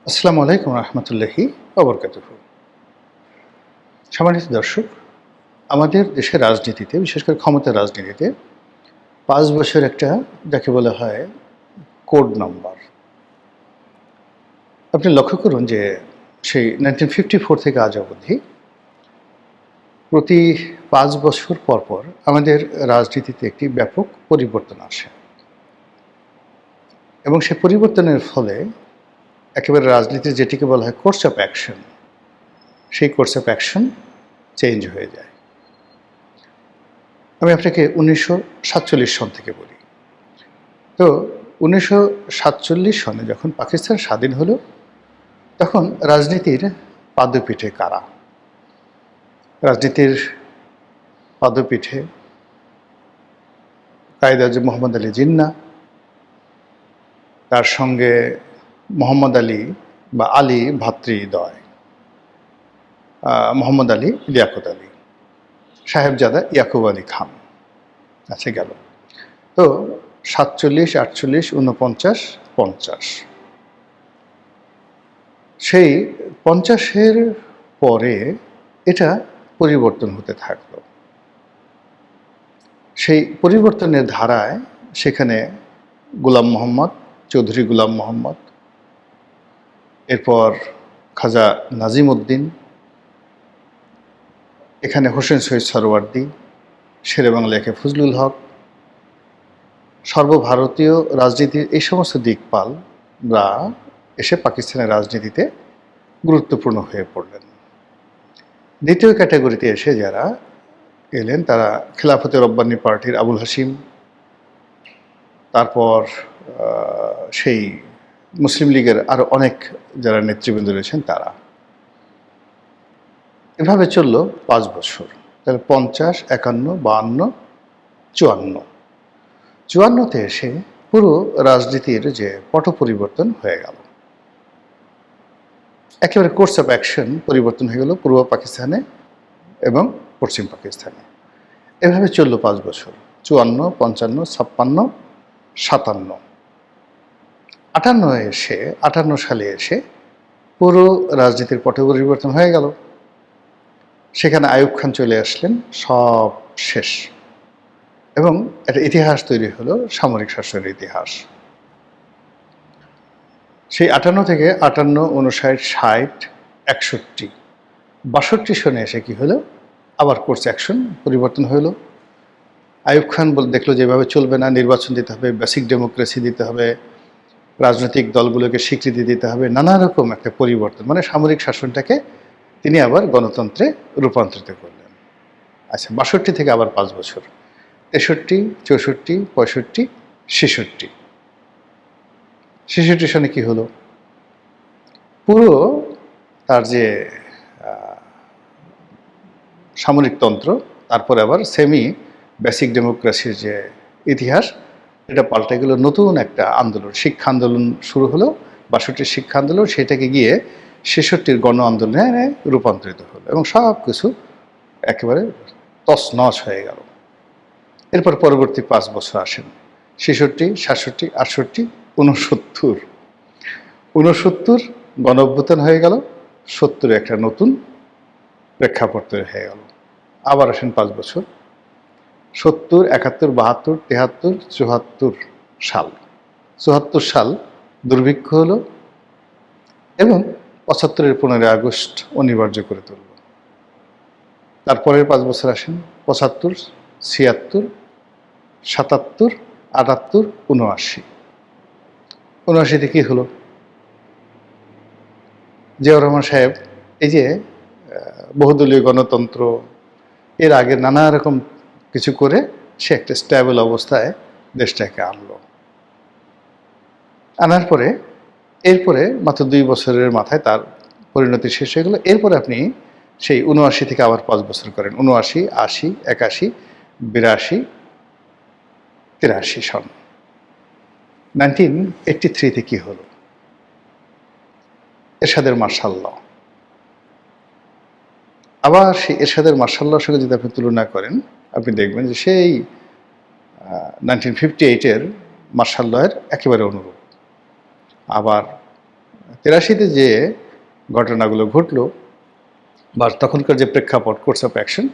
আসসালামু আলাইকুম রহমতুল্লাহি ওবরকাতুহু। সম্মানিত দর্শক, আমাদের দেশের রাজনীতিতে, বিশেষ করে ক্ষমতার রাজনীতিতে ৫ বছর একটা যাকে বলা হয় কোড নাম্বার। আপনি লক্ষ্য করুন যে সেই 1954 থেকে আজ অবধি প্রতি ৫ বছর পর পর আমাদের রাজনীতিতে একটি ব্যাপক পরিবর্তন আসে এবং সে পরিবর্তনের ফলে একেবারে রাজনীতির যেটিকে বলা হয় কোর্স অফ অ্যাকশন, সেই কোর্স অফ অ্যাকশন চেঞ্জ হয়ে যায়। আমি আপনাকে ১৯৪৭ সন থেকে বলি। তো ১৯৪৭ সনে যখন পাকিস্তান স্বাধীন হলো, তখন রাজনীতির পাদপীঠে কারা? রাজনীতির পাদপীঠে কায়েদ আজম মোহাম্মদ আলী জিন্নাহ, তার সঙ্গে মোহাম্মদ আলী বা আলী ভ্রাতৃদ্বয়, মোহাম্মদ আলী, লিয়াকত আলী, সাহেবজাদা ইয়াকুব আলী খান। আচ্ছা, গেল। তো ৪৭, ৪৮, ৪৯, ৫০, সেই ৫০-এর পরে এটা পরিবর্তন হতে থাকলো। সেই পরিবর্তনের ধারায় সেখানে গোলাম মোহাম্মদ, চৌধুরী গোলাম মোহাম্মদ, এরপর খাজা নাজিম উদ্দিন, এখানে হোসেন শহীদ সরওয়ার্দী, শেরেবাংলা একে ফজলুল হক, সর্বভারতীয় রাজনীতির এই সমস্ত দিকপালরা এসে পাকিস্তানের রাজনীতিতে গুরুত্বপূর্ণ হয়ে পড়লেন। দ্বিতীয় ক্যাটাগরিতে এসে যারা এলেন তারা খেলাফতে রব্বানী পার্টির আবুল হাসিম, তারপর সেই মুসলিম লীগের আরও অনেক যারা নেতৃবৃন্দ রয়েছেন তারা। এভাবে চলল ৫ বছর। তাহলে ৫০, ৫১, ৫২, ৫৪। ৫৪তে এসে পুরো রাজনীতির যে পট পরিবর্তন হয়ে গেল, একেবারে কোর্স অফ অ্যাকশন পরিবর্তন হয়ে গেল পূর্ব পাকিস্তানে এবং পশ্চিম পাকিস্তানে। এভাবে চলল ৫ বছর। ৫৪, ৫৫, ৫৬, ৫৭। ৫৮ সালে এসে পুরো রাজনীতির পট পরিবর্তন হয়ে গেল। সেখানে আইয়ুব খান চলে আসলেন, সব শেষ। এবং একটা ইতিহাস তৈরি হলো, সামরিক শাসনের ইতিহাস। সেই ৫৮ থেকে ৫৮, ৫৯, ৬০, ৬১, ৬২ সনে এসে কি হলো, আবার কোর্স অ্যাকশন পরিবর্তন হলো। আইয়ুব খান দেখলো যে এভাবে চলবে না, নির্বাচন দিতে হবে, বেসিক ডেমোক্রেসি দিতে হবে, রাজনৈতিক দলগুলোকে স্বীকৃতি দিতে হবে, নানা রকম একটা পরিবর্তন, মানে সামরিক শাসনটাকে তিনি আবার গণতন্ত্রে রূপান্তরিত করলেন। আচ্ছা, ৬২ থেকে আবার ৫ বছর, ৬৩, ৬৪, ৬৫, ৬৬। ৬৬ সনে কি হলো, পুরো তার যে সামরিকতন্ত্র, তারপরে আবার সেমি বেসিক ডেমোক্রেসির যে ইতিহাস, এটা পাল্টে গেল। নতুন একটা আন্দোলন, শিক্ষা আন্দোলন শুরু হলো। ৬২ শিক্ষা আন্দোলন, সেটাকে গিয়ে ৬৬ গণ আন্দোলনে রূপান্তরিত হলো এবং সব কিছু একেবারে তছনছ হয়ে গেল। এরপর পরবর্তী ৫ বছর আসেন ৬৬, ৬৭, ৬৮, ৬৯। ৬৯ গণ অভ্যুত্থান হয়ে গেল। ৭০ একটা নতুন প্রেক্ষাপট তৈরি হয়ে গেল। আবার আসেন ৫ বছর, ৭০, ৭১, ৭২, ৭৩, ৭৪ সাল। ৭৪ সাল দুর্ভিক্ষ হলো এবং ৭৫-এর ১৫ই আগস্ট অনিবার্য করে তুলল। তারপরের ৫ বছর আসেন ৭৫, ৭৬, ৭৭, ৭৮, ৭৯। ৭৯-তে কী হলো, জিয়াউর রহমান সাহেব এই যে বহুদলীয় গণতন্ত্র, এর আগে নানা রকম কিছু করে সে একটা স্ট্যাবল অবস্থায় দেশটাকে আনলো। আনার পরে এরপরে মাত্র ২ বছরের মাথায় তার পরিণতি শেষ হয়ে গেল। এরপরে আপনি সেই ৭৯ থেকে আবার ৫ বছর করেন, ৭৯, ৮০, ৮১, ৮২, ৮৩ সন। 1983-তে কী হলো, এরশাদের মার্শাল ল। আবার সেই এরশাদের মার্শাল লর সঙ্গে যদি আপনি তুলনা করেন, আপনি দেখবেন যে সেই 1958-এর মার্শাল লয়ের একেবারে অনুরূপ। আবার 83-তে যে ঘটনাগুলো ঘটলো বা তখনকার যে প্রেক্ষাপট, কোর্স অফ অ্যাকশন,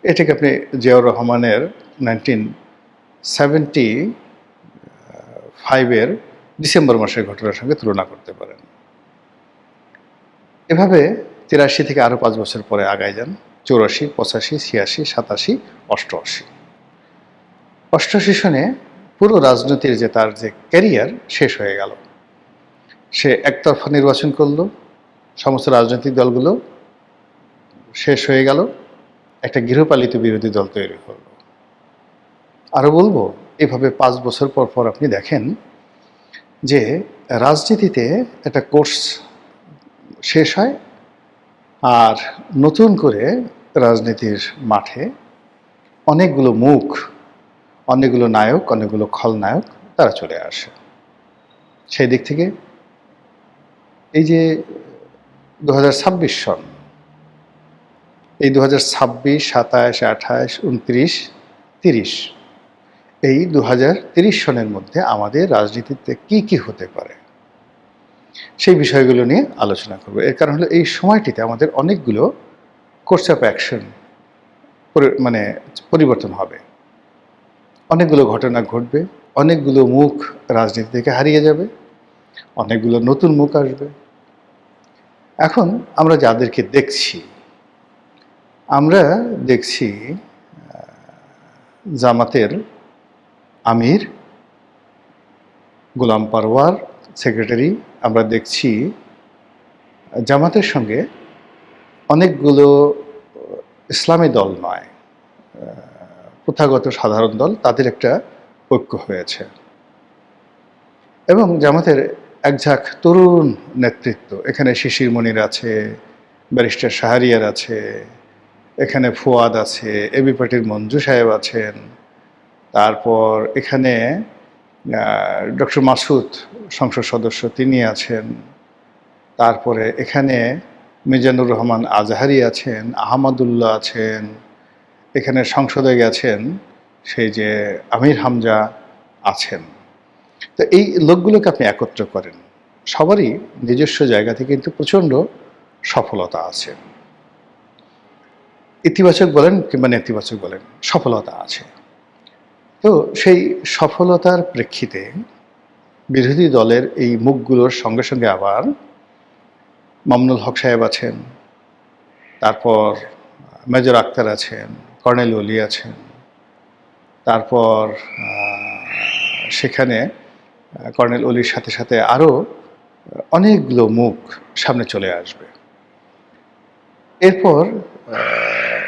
এটাকে আপনি জিয়াউর রহমানের 1975-এর ডিসেম্বর মাসের ঘটনার সঙ্গে তুলনা করতে পারেন। এভাবে 83 থেকে আরও 5 বছর পরে আগায় যান, 84, 85, 86, 87, 88। 88 সনে পুরো রাজনীতির যে তার যে ক্যারিয়ার শেষ হয়ে গেল। সে একতরফা নির্বাচন করলো, সমস্ত রাজনৈতিক দলগুলো শেষ হয়ে গেল, একটা গৃহপালিত বিরোধী দল তৈরি হলো। আরও বলবো, এভাবে 5 বছর পর পর আপনি দেখেন যে রাজনীতিতে একটা কোর্স শেষ হয় আর নতুন করে রাজনীতির মাঠে অনেকগুলো মুখ, অনেকগুলো নায়ক, অনেকগুলো খলনায়ক তারা চলে আসে। সেই দিক থেকে এই যে 2026 সন, এই 2026, 27, 28, 29, 30, এই 2030 সনের মধ্যে আমাদের রাজনীতিতে কি কি হতে পারে সেই বিষয়গুলো নিয়ে আলোচনা করব। এর কারণ হলো এই সময়টিতে আমাদের অনেকগুলো কোর্স অফ অ্যাকশন মানে পরিবর্তন হবে, অনেকগুলো ঘটনা ঘটবে, অনেকগুলো মুখ রাজনীতি থেকে হারিয়ে যাবে, অনেকগুলো নতুন মুখ আসবে। এখন আমরা যাদেরকে দেখছি, আমরা দেখছি জামাতের আমির গোলাম পারওয়ার সেক্রেটারি, আমরা দেখছি জামাতের সঙ্গে অনেকগুলো ইসলামী দল নয়, প্রথাগত সাধারণ দল, তাদের একটা ঐক্য হয়েছে এবং জামাতের একঝাঁক তরুণ নেতৃত্ব, এখানে শিশির মনির আছে, ব্যারিস্টার শাহরিয়ার আছে, এখানে ফুয়াদ আছে, এবি পার্টির মঞ্জু সাহেব আছেন, তারপর এখানে ডক্টর মাসুদ সংসদ সদস্য তিনি আছেন, তারপরে এখানে মিজানুর রহমান আজহারি আছেন, আহমদুল্লাহ আছেন, এখানে সংসদে গেছেন সেই যে আমির হামজা আছেন। তো এই লোকগুলোকে আপনি একত্র করেন, সবারই নিজস্ব জায়গা থেকে কিন্তু প্রচণ্ড সফলতা আছে, ইতিবাচক বলেন কিংবা নেতিবাচক বলেন, সফলতা আছে। তো সেই সফলতার প্রেক্ষিতে বিরোধী দলের এই মুখগুলোর সঙ্গে সঙ্গে আবার মামুনুল হক সাহেব আছেন, তারপর মেজর আক্তার আছেন, কর্নেল ওলি আছেন, তারপর সেখানে কর্নেল ওলির সাথে সাথে আরও অনেকগুলো মুখ সামনে চলে আসবে। এরপর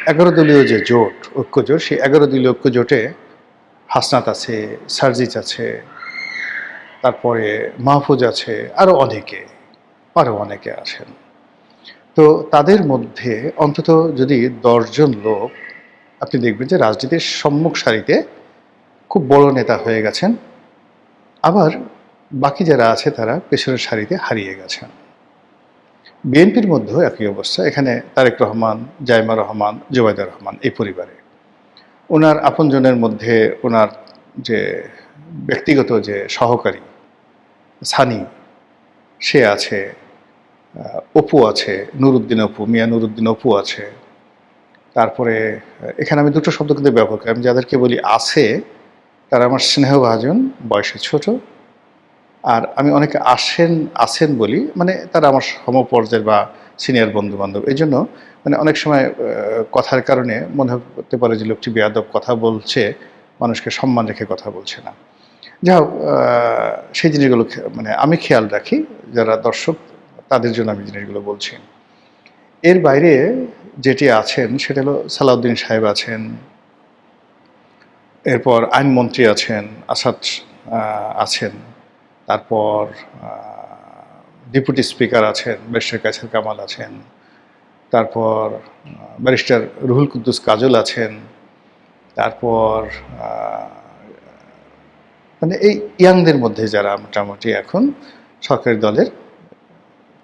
11 দলীয় যে জোট, ঐক্যজোট, সেই 11 দলীয় ঐক্যজোটে হাসনাত আছে, সার্জিস আছে, তারপরে মাহফুজ আছে, আরও অনেকে আছেন। তো তাদের মধ্যে অন্তত যদি 10 জন লোক আপনি দেখবেন যে রাজনীতির সম্মুখ সারিতে খুব বড় নেতা হয়ে গেছেন, আবার বাকি যারা আছে তারা পেছনের সারিতে হারিয়ে গেছেন। বিএনপির মধ্যেও একই অবস্থা, এখানে তারেক রহমান, জাইমা রহমান, জোবায়দা রহমান এই পরিবারে ওনার আপনজনের মধ্যে ওনার যে ব্যক্তিগত যে সহকারী সানি সে আছে, অপু আছে, নুরুদ্দিন অপু, মিয়া নুরুদ্দিন অপু আছে, তারপরে এখানে আমি দুটো শব্দ কিন্তু ব্যবহার করি, আমি যাদেরকে বলি আছে তারা আমার স্নেহভাজন, বয়সে ছোট, আর আমি অনেকে আছেন বলি মানে তারা আমার সমপর্যায়ের বা সিনিয়র বন্ধু বান্ধব। এই জন্য মানে অনেক সময় কথার কারণে মনে হতে পারে যে লোকটি বেয়াদব কথা বলছে, মানুষকে সম্মান রেখে কথা বলছে না। যাই হোক, সেই জিনিসগুলো মানে আমি খেয়াল রাখি, যারা দর্শক তাদের জন্য আমি জিনিসগুলো বলছি। এর বাইরে যেটি আছেন সেটা হলো সালাউদ্দিন সাহেব আছেন, এরপর আইনমন্ত্রী আছেন, আসাদ আছেন, তারপর ডেপুটি স্পিকার আছেন, ব্যারিস্টার কায়সার কামাল আছেন, তারপর ব্যারিস্টার রুহুল কুদ্দুস কাজল আছেন, তারপর মানে এই ইয়াংদের মধ্যে যারা মোটামুটি এখন সরকারি দলের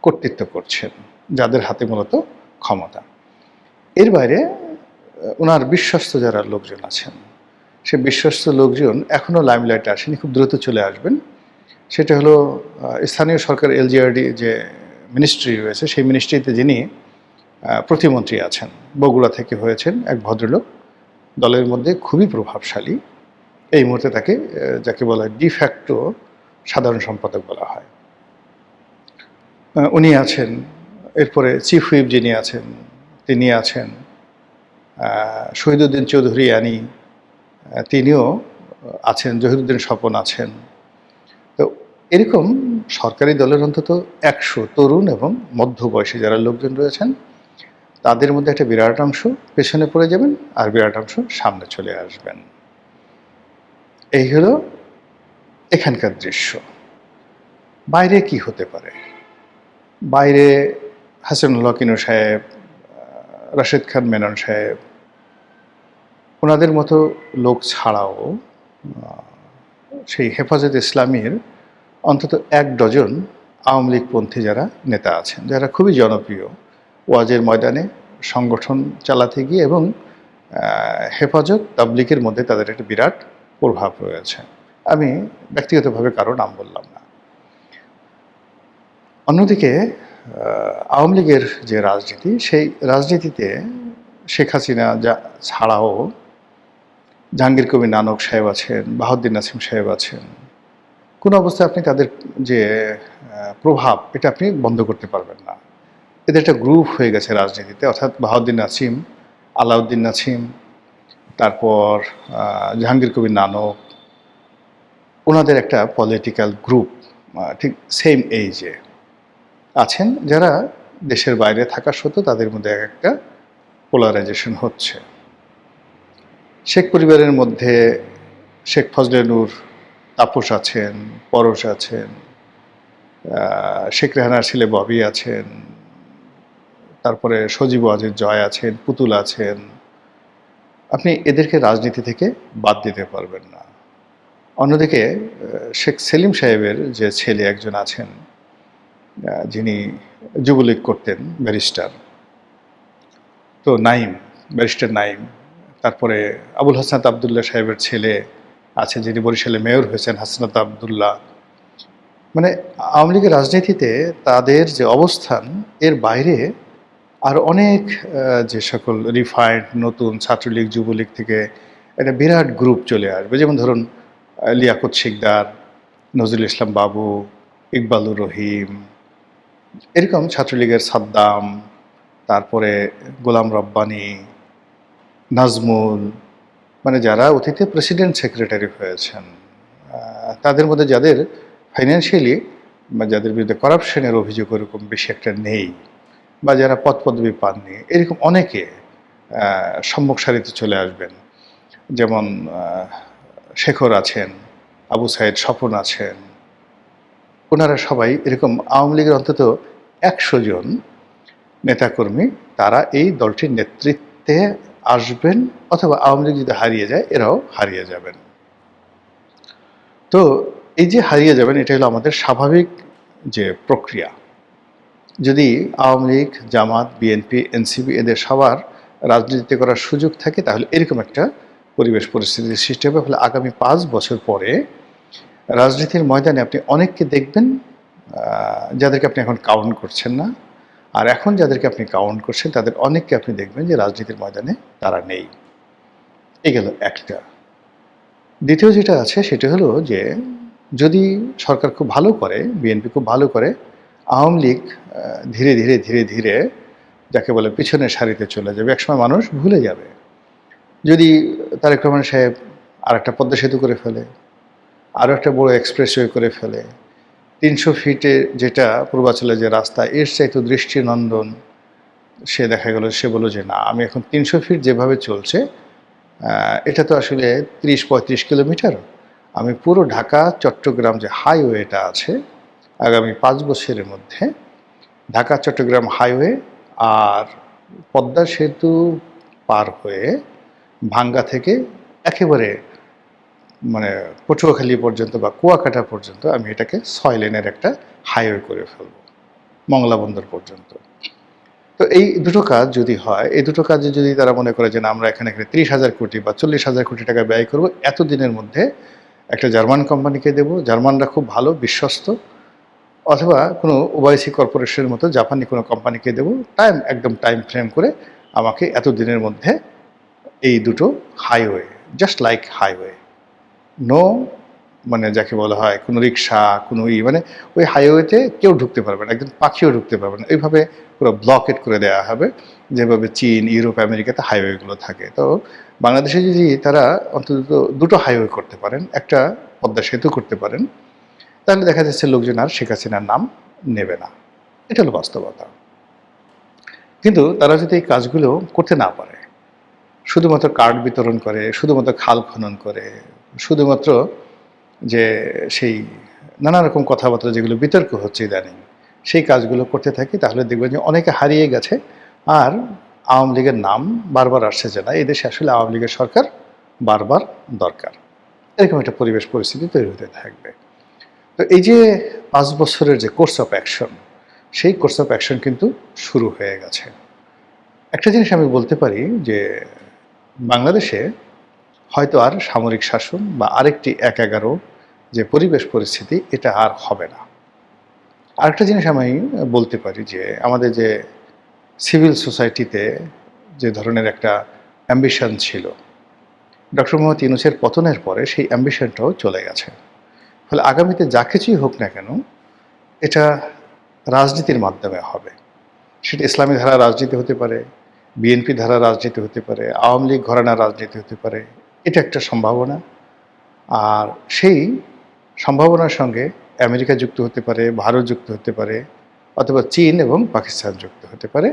কর্তৃত্ব করছেন, যাদের হাতে মূলত ক্ষমতা। এর বাইরে ওনার বিশ্বস্ত যারা লোকজন আছেন, সে বিশ্বস্ত লোকজন এখনও লাইমলাইটে আসেনি, খুব দ্রুত চলে আসবেন। সেটা হলো স্থানীয় সরকার এলজিআরডি যে মিনিস্ট্রি রয়েছে, সেই মিনিস্ট্রিতে যিনি প্রতিমন্ত্রী আছেন, বগুড়া থেকে হয়েছেন এক ভদ্রলোক, দলের মধ্যে খুবই প্রভাবশালী। এই মুহূর্তে তাকে যাকে বলা হয় ডিফ্যাক্টো সাধারণ সম্পাদক বলা হয়। উনি আছেন। এরপরে চিফ হুইপ যিনি আছেন তিনি আছেন। শহীদুদ্দিন চৌধুরী আনি তিনিও আছেন, জহিরুদ্দিন স্বপন আছেন। তো এরকম সরকারি দলের অন্তত 100 তরুণ এবং মধ্যবয়সী যারা লোকজন রয়েছেন, তাদের মধ্যে একটা বিরাট অংশ পেছনে পড়ে যাবেন আর বিরাট অংশ সামনে চলে আসবেন। এই হলো এখানকার দৃশ্য। বাইরে কি হতে পারে? বাইরে হাসানুল হক ইনু সাহেব, রাশেদ খান মেনন সাহেব, ওনাদের মতো লোক ছাড়াও সেই হেফাজতে ইসলামীর অন্তত 1 ডজন আওয়ামী লীগপন্থী যারা নেতা আছেন, যারা খুবই জনপ্রিয়, ওয়াজের ময়দানে সংগঠন চালাতে গিয়ে এবং হেফাজত তাবলিগের মধ্যে তাদের একটা বিরাট প্রভাব রয়েছে। আমি ব্যক্তিগতভাবে কারো নাম বললাম না। অন্যদিকে আওয়ামী লীগের যে রাজনীতি, সেই রাজনীতিতে শেখ হাসিনা ছাড়াও জাহাঙ্গীর কবির নানক সাহেব আছেন, বাহাউদ্দিন নাসিম সাহেব আছেন। কোনো অবস্থায় আপনি তাদের যে প্রভাব, এটা আপনি বন্ধ করতে পারবেন না। এদের একটা গ্রুপ হয়ে গেছে রাজনীতিতে, অর্থাৎ বাহাউদ্দিন নাসিম, আলাউদ্দিন নাসিম, তারপর জাহাঙ্গীর কবির নানক, ওনাদের একটা পলিটিক্যাল গ্রুপ ঠিক সেম এইজে আছেন, যারা দেশের বাইরে থাকা সত্ত্বেও তাদের মধ্যে একটা পোলারাইজেশন হচ্ছে। শেখ পরিবারের মধ্যে শেখ ফজলে নূর তাপস আছেন, পরশ আছেন, শেখ রেহানার ছেলে ববি আছেন, তারপরে সজীব ওয়াজেদ জয় আছেন, পুতুল আছেন। আপনি এদেরকে রাজনীতি থেকে বাদ দিতে পারবেন না। অন্যদিকে শেখ সেলিম সাহেবের যে ছেলে একজন আছেন, যিনি যুবলীগ করতেন, ব্যারিস্টার, তো নাইম, ব্যারিস্টার নাইম। তারপরে আবুল হাসনাত আবদুল্লাহ সাহেবের ছেলে আছে, যিনি বরিশালে মেয়র হয়েছেন, হাসনাত আবদুল্লাহ। মানে আওয়ামী লীগের রাজনীতিতে তাদের যে অবস্থান, এর বাইরে আর অনেক যে সকল রিফাইন্ড নতুন ছাত্রলীগ যুবলীগ থেকে একটা বিরাট গ্রুপ চলে আসবে। যেমন ধরুন লিয়াকত শিকদার, নজরুল ইসলাম বাবু, ইকবালুর রহিম, এরকম ছাত্রলীগের সাদ্দাম, তারপরে গোলাম রব্বানী, নাজমুল, মানে যারা অতীতে প্রেসিডেন্ট সেক্রেটারি হয়েছেন, তাদের মধ্যে যাদের ফাইন্যান্সিয়ালি বা যাদের বিরুদ্ধে করাপশনের অভিযোগ ওরকম বেশি একটা নেই, বা যারা পদ পদবি পাননি, এরকম অনেকে সম্মুখ সারিতে চলে আসবেন। যেমন শেখর আছেন, আবু সাইদ স্বপন আছেন। ওনারা সবাই এরকম আওয়ামী লীগের অন্তত 100 জন নেতাকর্মী, তারা এই দলটির নেতৃত্বে আসবেন, অথবা আওয়ামী লীগ যদি হারিয়ে যায় এরাও হারিয়ে যাবেন। তো এই যে হারিয়ে যাবেন, এটা হলো আমাদের স্বাভাবিক যে প্রক্রিয়া। যদি আওয়ামী লীগ, জামাত, বিএনপি, এনসিপি এদের সবার রাজনীতি করার সুযোগ থাকে, তাহলে এরকম একটা পরিবেশ পরিস্থিতির সৃষ্টি হবে। ফলে আগামী 5 বছর পরে রাজনীতির ময়দানে আপনি অনেককে দেখবেন যাদেরকে আপনি এখন কাউন্ট করছেন না, আর এখন যাদেরকে আপনি কাউন্ট করছেন তাদের অনেককে আপনি দেখবেন যে রাজনীতির ময়দানে তারা নেই। এই গেল একটা। দ্বিতীয় যেটা আছে সেটা হলো যে, যদি সরকার খুব ভালো করে, বিএনপি খুব ভালো করে, আওয়ামী লীগ ধীরে ধীরে ধীরে ধীরে যাকে বলে পিছনের সারিতে চলে যাবে, একসময় মানুষ ভুলে যাবে। যদি তারেক রহমান সাহেব আর একটা পদ্মা সেতু করে ফেলে, আরও একটা বড় এক্সপ্রেসওয়ে করে ফেলে, 300 ফিটে যেটা পূর্বাঞ্চলের যে রাস্তা, এর চাইতে দৃষ্টিনন্দন, সে দেখা গেল সে বলল যে না, আমি এখন 300 ফিট যেভাবে চলছে এটা তো আসলে 30-35 কিলোমিটার, আমি পুরো ঢাকা চট্টগ্রাম যে হাইওয়েটা আছে, আগামী 5 বছরের মধ্যে ঢাকা চট্টগ্রাম হাইওয়ে আর পদ্মা সেতু পার হয়ে ভাঙ্গা থেকে একেবারে মানে পটুয়াখালী পর্যন্ত বা কুয়াকাটা পর্যন্ত আমি এটাকে 6 লেনের একটা হাইওয়ে করে ফেলব, মংলা বন্দর পর্যন্ত। তো এই দুটো কাজ যদি হয়, এই দুটো কাজে যদি তারা মনে করে যে না, আমরা এখানে 30,000 কোটি বা 40,000 কোটি টাকা ব্যয় করব, এত দিনের মধ্যে একটা জার্মান কোম্পানিকে দেব, জার্মানরা খুব ভালো, বিশ্বস্ত, অথবা কোনো ওআইসি কর্পোরেশনের মতো জাপানি কোনো কোম্পানিকে দেবো, একদম টাইম ফ্রেম করে আমাকে এত দিনের মধ্যে এই দুটো highway, just like highway, no মানে যাকে বলা হয় কোনো রিক্সা কোনো মানে ওই হাইওয়েতে কেউ ঢুকতে পারবে না, একজন পাখিও ঢুকতে পারবে না, এইভাবে পুরো ব্লকেট করে দেওয়া হবে যেভাবে চীন, ইউরোপ, আমেরিকাতে হাইওয়েগুলো থাকে। তো বাংলাদেশে যদি তারা অন্তত দুটো হাইওয়ে করতে পারেন, একটা পদ্মা সেতু করতে পারেন, তাহলে দেখা যাচ্ছে লোকজন আর শেখ হাসিনার নাম নেবে না। এটা হলো বাস্তবতা। কিন্তু তারা যদি এই কাজগুলো করতে না পারে, শুধুমাত্র কার্ড বিতরণ করে, শুধুমাত্র খাল খনন করে, শুধুমাত্র যে সেই নানা রকম কথাবার্তা যেগুলো বিতর্ক হচ্ছে ইদানিং, সেই কাজগুলো করতে থাকে, তাহলে দেখবেন যে অনেকে হারিয়ে গেছে। আর আওয়ামী লীগের নাম বারবার আসছে যে না, এদেশে আসলে আওয়ামী লীগের সরকার বারবার দরকার, এরকম একটা পরিবেশ পরিস্থিতি তৈরি হতে থাকবে। তো এই যে 5 বছরের যে কোর্স অফ অ্যাকশন, সেই কোর্স অফ অ্যাকশন কিন্তু শুরু হয়ে গেছে। একটা জিনিস আমি বলতে পারি যে বাংলাদেশে হয়তো আর সামরিক শাসন বা আরেকটি ১/১১ যে পরিবেশ পরিস্থিতি, এটা আর হবে না। আরেকটা জিনিস আমি বলতে পারি যে আমাদের যে সিভিল সোসাইটিতে যে ধরনের একটা অ্যাম্বিশন ছিল, ডক্টর মোহাম্মদ ইউনূসের পতনের পরে সেই অ্যাম্বিশনটাও চলে গেছে। ফলে আগামীতে যা কিছুই হোক না কেন, এটা রাজনীতির মাধ্যমে হবে। সেটা ইসলামী ধারা রাজনীতি হতে পারে, বিএনপি ধারা রাজনীতি হতে পারে, আওয়ামী লীগ ঘরানার রাজনীতি হতে পারে। এটা একটা সম্ভাবনা। আর সেই সম্ভাবনার সঙ্গে আমেরিকা যুক্ত হতে পারে, ভারত যুক্ত হতে পারে, অথবা চীন এবং পাকিস্তান যুক্ত হতে পারে।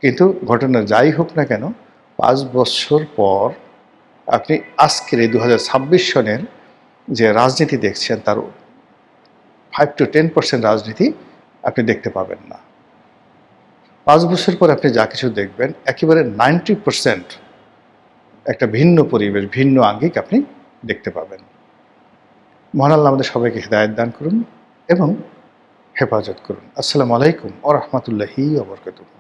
কিন্তু ঘটনা যাই হোক না কেন, 5 বছর পর আপনি আজকের এই 2026 সনের যে রাজনীতি দেখছেন, তার 5 to 10% রাজনীতি আপনি দেখতে পাবেন না। 5 বছর পর আপনি যা কিছু দেখবেন, একেবারে 90% একটা ভিন্ন পরিবেশ, ভিন্ন আঙ্গিক আপনি দেখতে পাবেন। মহান আল্লাহ আমাদের সবাইকে হেদায়েত দান করুন এবং হেফাজত করুন। আসসালামু আলাইকুম ওয়া রাহমাতুল্লাহি ওয়া বারাকাতুহু।